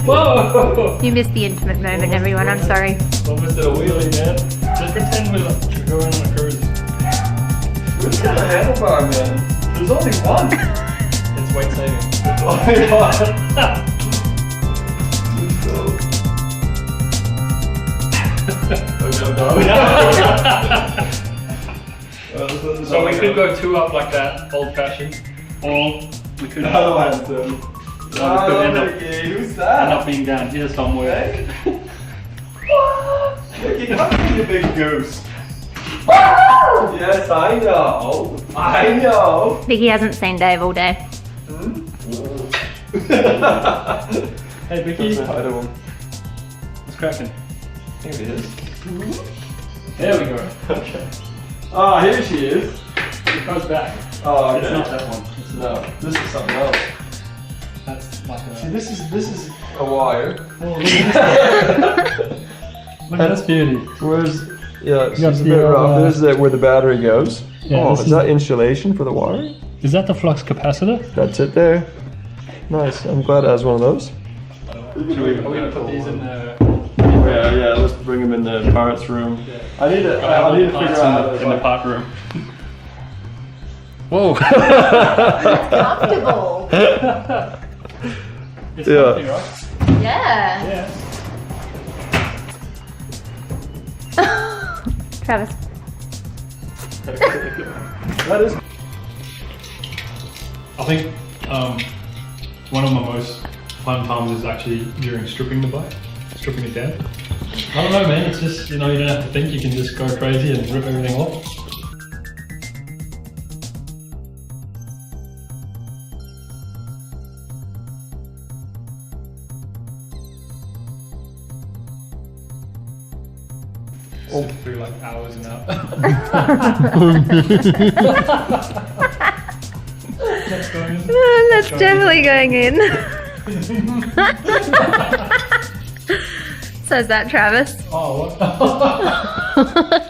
Whoa! You missed the intimate moment, everyone. I'm sorry. Almost did a wheelie, man. Just pretend we're going on a cruise. Who's got a handlebar, man? There's only one. It's weight saving. There's only one. So we could go 2 up like that, old fashioned, or we could Who's that? end up being down here somewhere. Look, you must be a big goose. Yes, I know. I know. Vicky hasn't seen Dave all day. Hey Vicky, Say hi to him. what's cracking? Here he is. There we go. Okay. Ah, here she is. It goes back. Oh, okay. It's not that one. It's No, this is something else. That's like See, a... this is a wire. Oh, look at this beauty. Where's yeah, got she's a the, bit rough. This is where the battery goes. Yeah, oh, this is is- that insulation for the wiring? Is that the flux capacitor? That's it there. Nice. I'm glad it has one of those. Are we gonna put these in the... Yeah, let's bring them in the parts room. I need to figure out how in the part room. Whoa. Comfortable. It's Yeah. comfy, right? Yeah. Yeah. Travis. That is. I think one of my most fun times is actually during stripping the bike, stripping it down. I don't know, man. It's just, you know, you don't have to think. You can just go crazy and rip everything off. Through like hours and hours. That's going in. That's definitely going in. So is that Travis? Oh, what?